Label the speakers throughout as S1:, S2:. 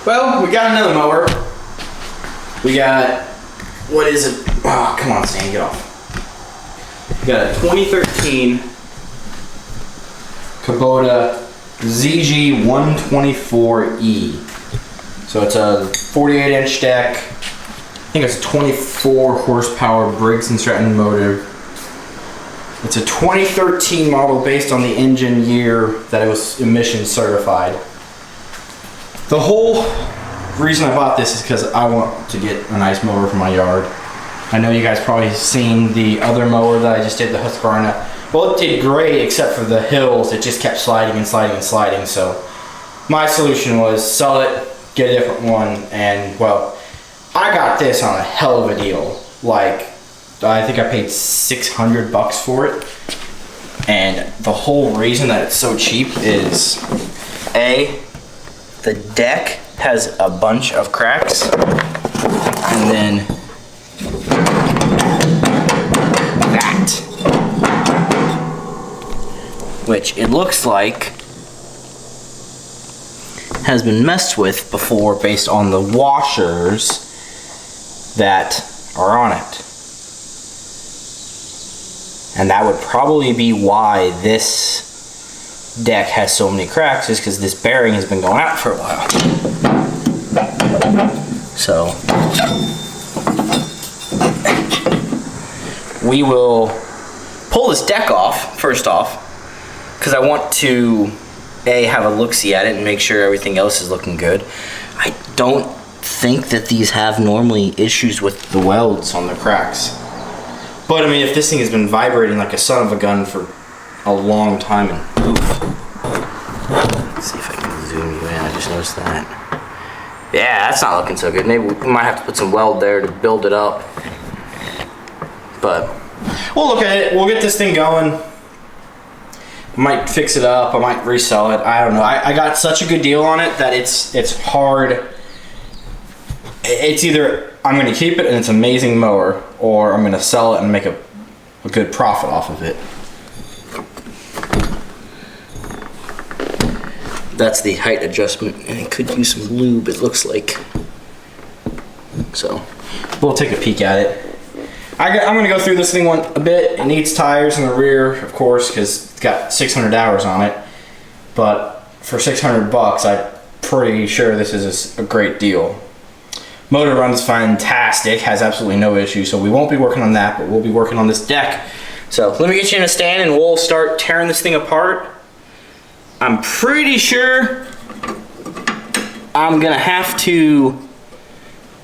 S1: Well, we got another mower. We got, what is it? Oh, come on, Stan, get off. We got a 2013 Kubota ZG124E. So it's a 48-inch deck. I think it's a 24 horsepower Briggs & Stratton motor. It's a 2013 model based on the engine year that it was emissions certified. The whole reason I bought this is because I want to get a nice mower for my yard. I know you guys probably seen the other mower that I just did, the Husqvarna. Well, it did great except for the hills. It just kept sliding and sliding and sliding. So my solution was sell it, get a different one, and well, I got this on a hell of a deal. Like, I think I paid 600 bucks for it. And the whole reason that it's so cheap is A, the deck has a bunch of cracks, and then that, which it looks like has been messed with before based on the washers that are on it. And that would probably be why this deck has so many cracks, is because this bearing has been going out for a while. So we will pull this deck off first off, because I want to have a look-see at it and make sure everything else is looking good. I don't think that these have normally issues with the welds on the cracks. But I mean, if this thing has been vibrating like a son of a gun for a long time, and oof. Let's see if I can zoom you in. I just noticed that. Yeah, that's not looking so good. Maybe we might have to put some weld there to build it up. But we'll look at it. We'll get this thing going. I might fix it up. I might resell it. I don't know. I got such a good deal on it that it's hard. It's either I'm going to keep it and it's an amazing mower, or I'm going to sell it and make a good profit off of it. That's the height adjustment, and it could use some lube, it looks like. So we'll take a peek at it. I'm going to go through this thing a bit. It needs tires in the rear, of course, because it's got 600 hours on it. But for 600 bucks, I'm pretty sure this is a great deal. Motor runs fantastic, has absolutely no issue, so we won't be working on that, but we'll be working on this deck. So let me get you in a stand and we'll start tearing this thing apart. I'm pretty sure I'm gonna have to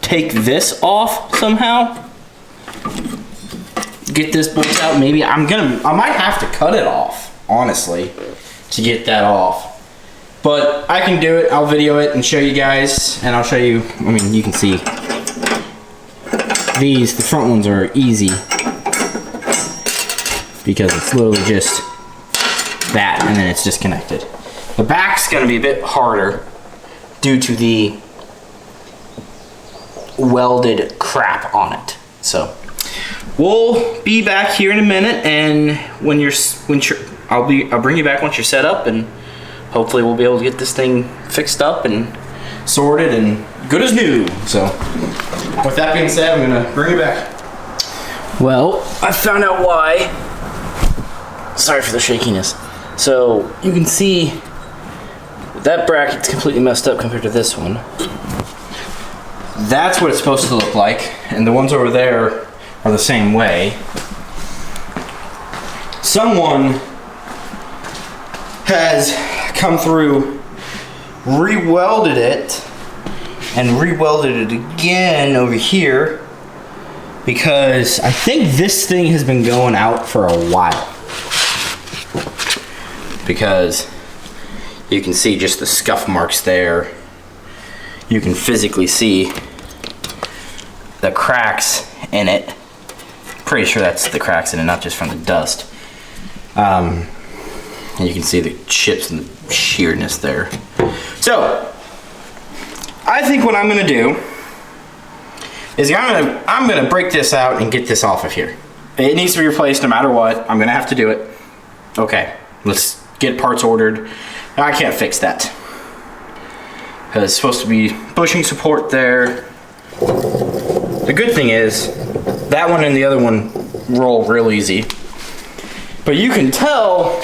S1: take this off somehow. Get this bolt out. Maybe I might have to cut it off, honestly, to get that off. But I can do it. I'll video it and show you guys, and I'll show you. I mean, you can see these. The front ones are easy because it's literally just that, and then it's disconnected. The back's gonna be a bit harder due to the welded crap on it. So we'll be back here in a minute, and I'll bring you back once you're set up, and hopefully we'll be able to get this thing fixed up and sorted and good as new. So with that being said, I'm gonna bring it back. Well, I found out why. Sorry for the shakiness. So you can see that bracket's completely messed up compared to this one. That's what it's supposed to look like, and the ones over there are the same way. Someone has come through, re-welded it, and re-welded it again over here, because I think this thing has been going out for a while. Because you can see just the scuff marks there. You can physically see the cracks in it. Pretty sure that's the cracks in it, not just from the dust. And you can see the chips and the sheerness there. So I think what I'm gonna do is I'm gonna break this out and get this off of here. It needs to be replaced no matter what. I'm gonna have to do it. Okay, let's get parts ordered. I can't fix that. because it's supposed to be bushing support there. The good thing is that one and the other one roll real easy. But you can tell,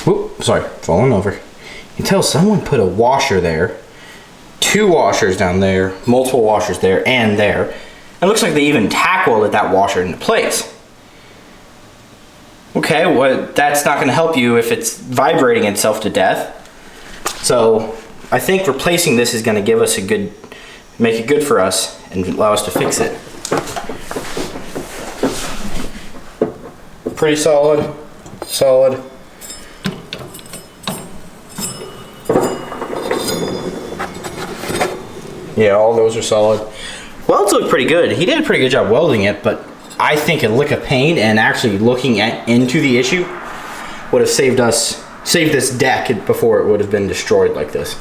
S1: whoop, sorry, falling over. You can tell someone put a washer there, 2 washers down there, multiple washers there and there. It looks like they even tack welded that washer into place. Okay, well, that's not going to help you if it's vibrating itself to death. So I think replacing this is going to give us make it good for us and allow us to fix it. Pretty solid, solid. Yeah, all those are solid. Welds look pretty good. He did a pretty good job welding it, but I think a lick of paint and actually looking into the issue would have saved this deck before it would have been destroyed like this.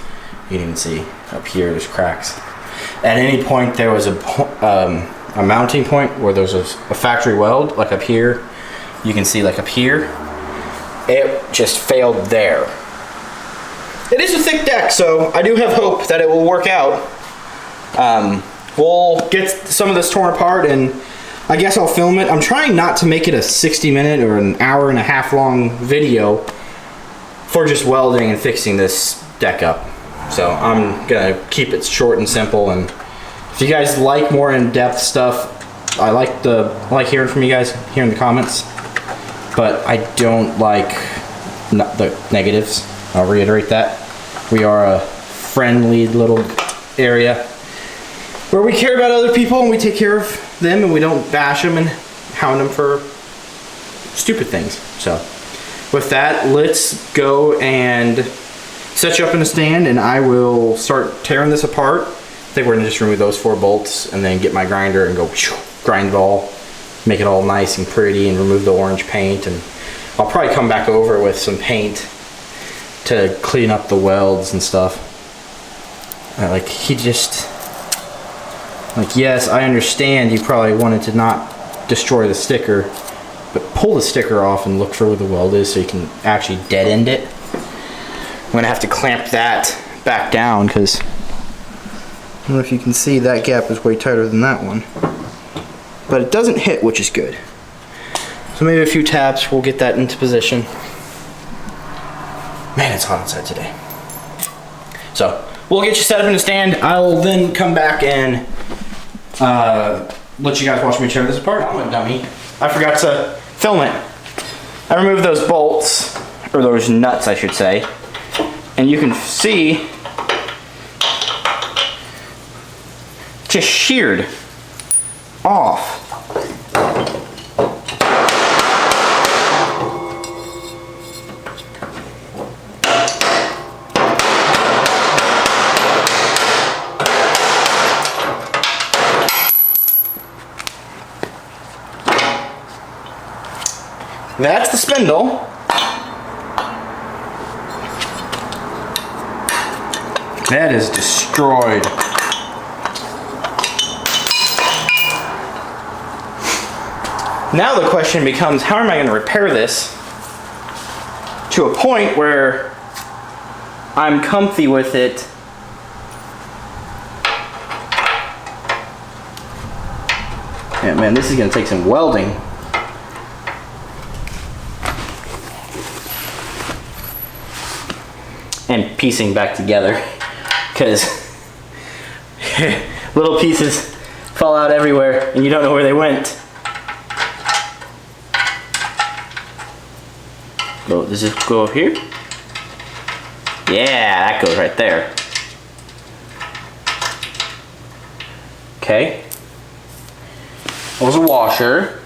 S1: You can even see up here there's cracks. At any point there was a mounting point where there's a factory weld, like up here. You can see like up here, it just failed there. It is a thick deck, so I do have hope that it will work out. We'll get some of this torn apart and I guess I'll film it. I'm trying not to make it a 60-minute or an hour-and-a-half long video for just welding and fixing this deck up. So I'm gonna keep it short and simple, and if you guys like more in-depth stuff, I like hearing from you guys here in the comments, but I don't like the negatives. I'll reiterate that. We are a friendly little area where we care about other people and we take care of them and we don't bash them and hound them for stupid things. So with that, let's go and set you up in a stand and I will start tearing this apart. I think we're gonna just remove those 4 bolts and then get my grinder and go grind it all, make it all nice and pretty and remove the orange paint, and I'll probably come back over with some paint to clean up the welds and stuff. Yes, I understand you probably wanted to not destroy the sticker, but pull the sticker off and look for where the weld is so you can actually dead end it. I'm gonna have to clamp that back down because I don't know if you can see that gap is way tighter than that one. But it doesn't hit, which is good. So maybe a few taps, we'll get that into position. Man, it's hot outside today. So we'll get you set up in a stand. I'll then come back and let you guys watch me tear this apart. I'm a dummy. I forgot to film it. I removed those bolts, or those nuts I should say, and you can see just sheared off. That's the spindle. That is destroyed. Now the question becomes, how am I going to repair this to a point where I'm comfy with it? Yeah, man, this is going to take some welding. And piecing back together, because little pieces fall out everywhere and you don't know where they went. Does this go up here? Yeah, that goes right there. Okay. That was a washer.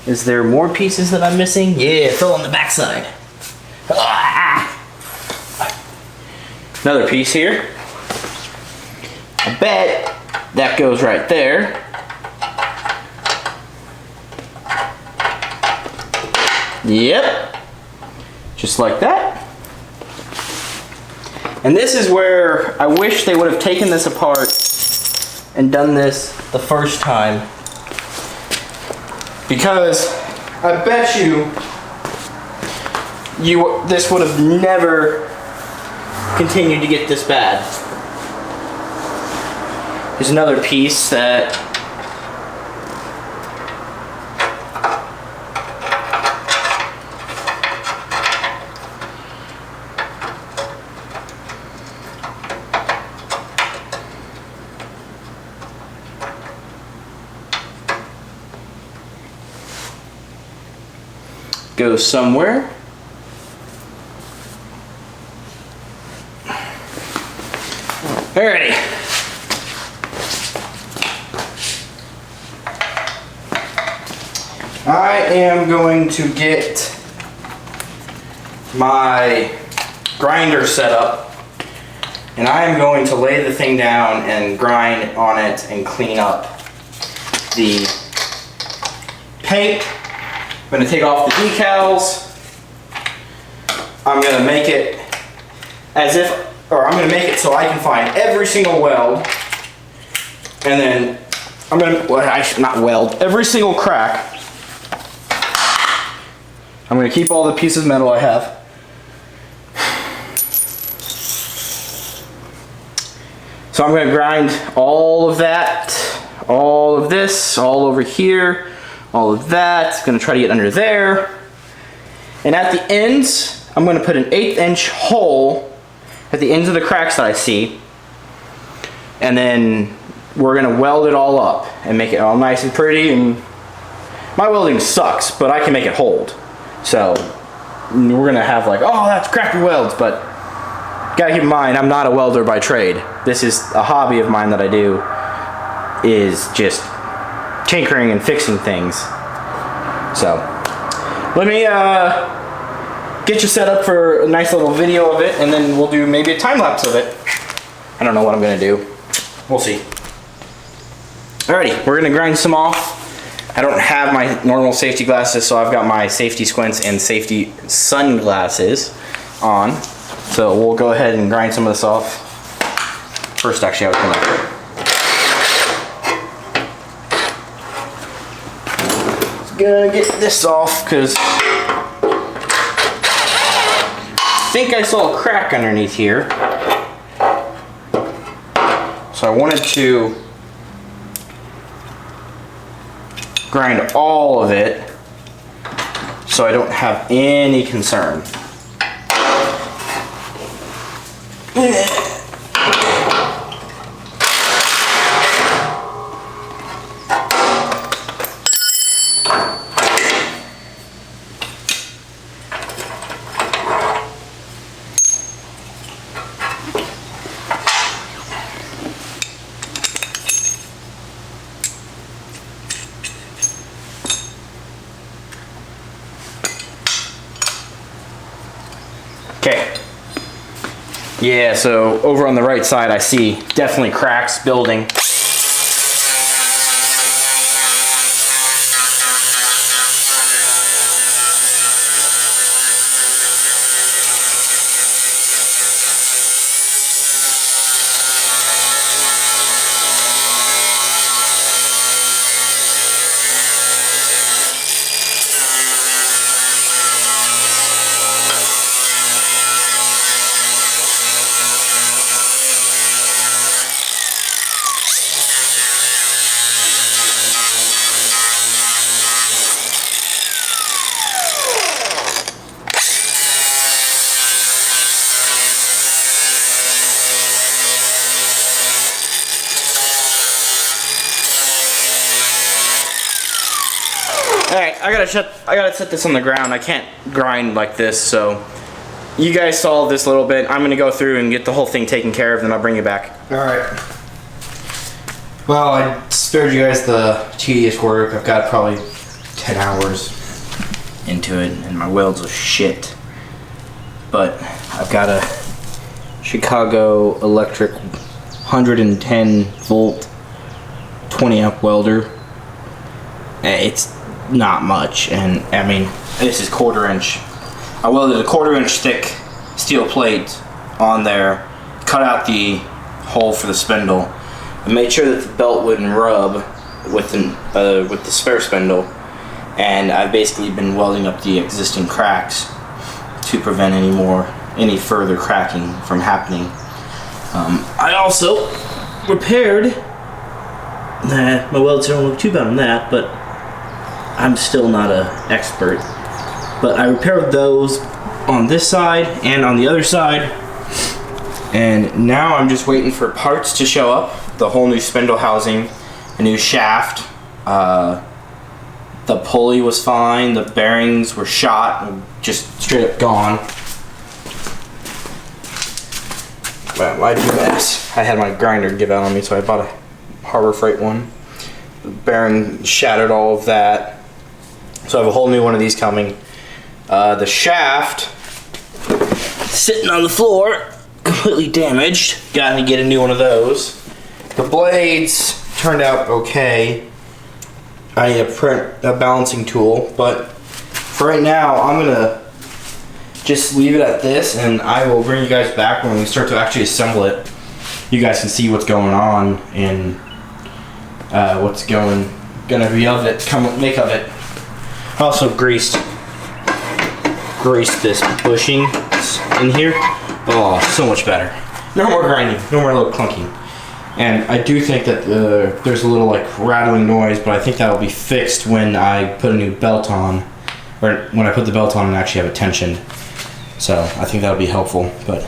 S1: Is there more pieces that I'm missing? Yeah, it fell on the backside. Another piece here. I bet that goes right there. Yep. Just like that. And this is where I wish they would have taken this apart and done this the first time. Because I bet you this would have never continued to get this bad. There's another piece that goes somewhere. Alrighty. I am going to get my grinder set up, and I am going to lay the thing down and grind on it and clean up the paint. I'm going to take off the decals. I'm going to make it as if, or I'm going to make it so I can find every single weld, and then I'm going to, well, I should not weld, every single crack. I'm going to keep all the pieces of metal I have. So I'm going to grind all of that, all of this, all over here, all of that. Going to try to get under there. And at the ends, I'm going to put an 1/8 inch hole at the ends of the cracks that I see. And then we're going to weld it all up and make it all nice and pretty. And my welding sucks, but I can make it hold. So we're going to have like, oh, that's crappy welds, but gotta keep in mind, I'm not a welder by trade. This is a hobby of mine that I do, is just tinkering and fixing things. So let me get you set up for a nice little video of it, and then we'll do maybe a time lapse of it. I don't know what I'm gonna do. We'll see. Alrighty, we're gonna grind some off. I don't have my normal safety glasses, so I've got my safety squints and safety sunglasses on. So we'll go ahead and grind some of this off. First, actually, I was gonna get this off because I think I saw a crack underneath here. So I wanted to grind all of it so I don't have any concern. Okay. Yeah, so over on the right side I see definitely cracks building. Alright, I gotta set this on the ground. I can't grind like this, so you guys saw this little bit. I'm gonna go through and get the whole thing taken care of, then I'll bring you back. Alright. Well, I spared you guys the tedious work. I've got probably 10 hours into it, and my welds are shit. But I've got a Chicago Electric 110 volt 20 amp welder. It's not much, and I mean, this is 1/4 inch. I welded a 1/4 inch thick steel plate on there, cut out the hole for the spindle, and made sure that the belt wouldn't rub with the spare spindle. And I've basically been welding up the existing cracks to to prevent any further cracking from happening. I also repaired, my welds don't look too bad on that, but I'm still not an expert. But I repaired those on this side and on the other side, and now I'm just waiting for parts to show up. The whole new spindle housing, a new shaft, the pulley was fine, the bearings were shot and just straight up gone. Well, why'd you ask? I had my grinder give out on me, so I bought a Harbor Freight one. The bearing shattered all of that. So I have a whole new one of these coming. The shaft, sitting on the floor, completely damaged. Got to get a new one of those. The blades turned out okay. I need a balancing tool, but for right now, I'm gonna just leave it at this, and I will bring you guys back when we start to actually assemble it. You guys can see what's going on and what's gonna be of it, make of it. I also greased this bushing in here. Oh, so much better. No more grinding, no more little clunking. And I do think that there's a little like rattling noise, but I think that'll be fixed when I put a new belt on, or when I put the belt on and actually have it tensioned. So I think that'll be helpful. But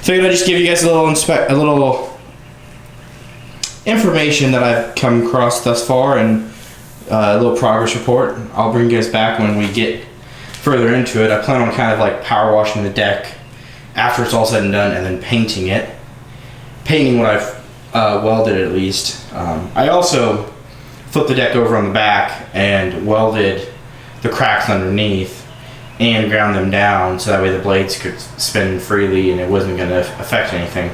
S1: figured I'd just give you guys a little information that I've come across thus far, and a little progress report. I'll bring you guys back when we get further into it. I plan on kind of like power washing the deck after it's all said and done, and then painting it. Painting what I've welded at least. I also flipped the deck over on the back and welded the cracks underneath and ground them down so that way the blades could spin freely and it wasn't going to affect anything.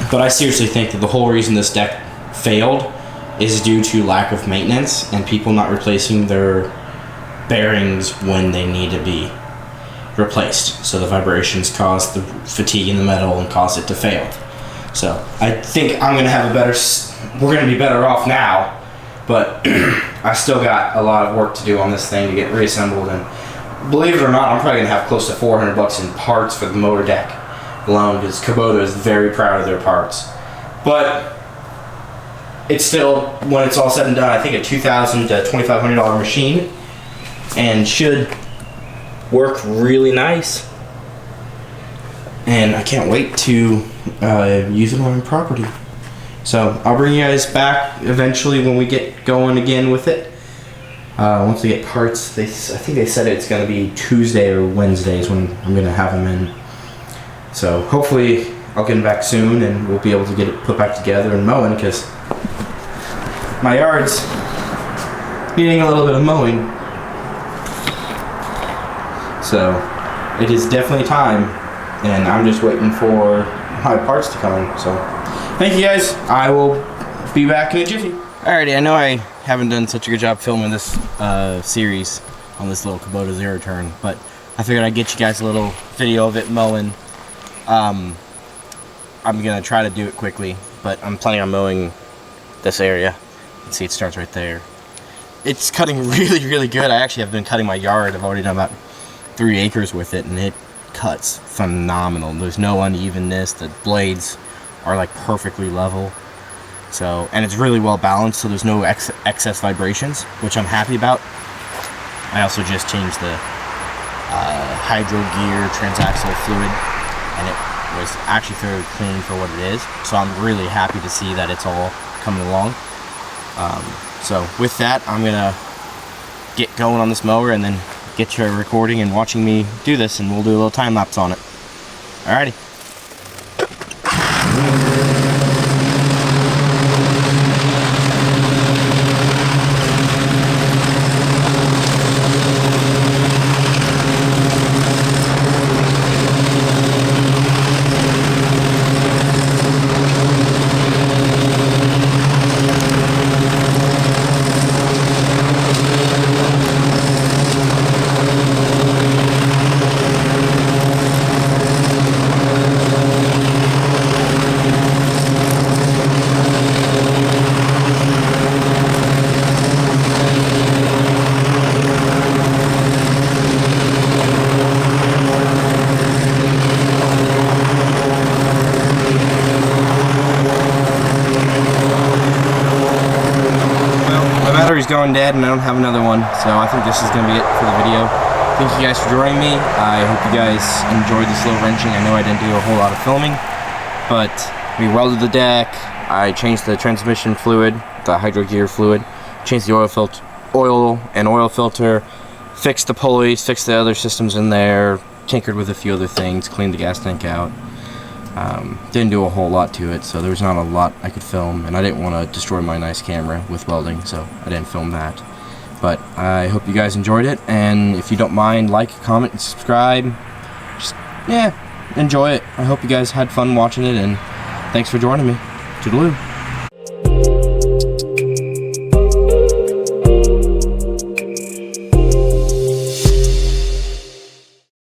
S1: But I seriously think that the whole reason this deck failed is due to lack of maintenance and people not replacing their bearings when they need to be replaced. So the vibrations cause the fatigue in the metal and cause it to fail. So I think I'm going to have we're going to be better off now, but I still got a lot of work to do on this thing to get reassembled, and believe it or not, I'm probably going to have close to $400 in parts for the motor deck alone, because Kubota is very proud of their parts. But it's still, when it's all said and done, I think a $2,000 to $2,500 machine, and should work really nice. And I can't wait to use it on my property. So I'll bring you guys back eventually when we get going again with it. Once we get parts, I think they said it's going to be Tuesday or Wednesdays when I'm going to have them in. So hopefully I'll get them back soon and we'll be able to get it put back together and mowing, because my yard's needing a little bit of mowing. So it is definitely time, and I'm just waiting for my parts to come in. So thank you guys. I will be back in a jiffy. Alrighty, I know I haven't done such a good job filming this series on this little Kubota Zero Turn, but I figured I'd get you guys a little video of it mowing. I'm gonna try to do it quickly, but I'm planning on mowing this area. You can see it starts right there. It's cutting really, really good. I actually have been cutting my yard. I've already done about 3 acres with it, and it cuts phenomenal. There's no unevenness. The blades are like perfectly level. So, and it's really well balanced, so there's no excess vibrations, which I'm happy about. I also just changed the hydro gear transaxle fluid, and it was actually fairly clean for what it is. So I'm really happy to see that it's all coming along. So with that, I'm gonna get going on this mower and then get you recording and watching me do this, and we'll do a little time lapse on it. Alrighty. going dead and I don't have another one, so I think this is going to be it for the video. Thank you guys for joining me. I hope you guys enjoyed this little wrenching. I know I didn't do a whole lot of filming, but we welded the deck, I changed the transmission fluid, the hydro gear fluid, changed the oil and oil filter, fixed the pulleys, fixed the other systems in there, tinkered with a few other things, cleaned the gas tank out. Didn't do a whole lot to it, so there was not a lot I could film, and I didn't want to destroy my nice camera with welding, so I didn't film that. But I hope you guys enjoyed it, and if you don't mind, like, comment, and subscribe. Just, yeah, enjoy it. I hope you guys had fun watching it, and thanks for joining me. Toodaloo.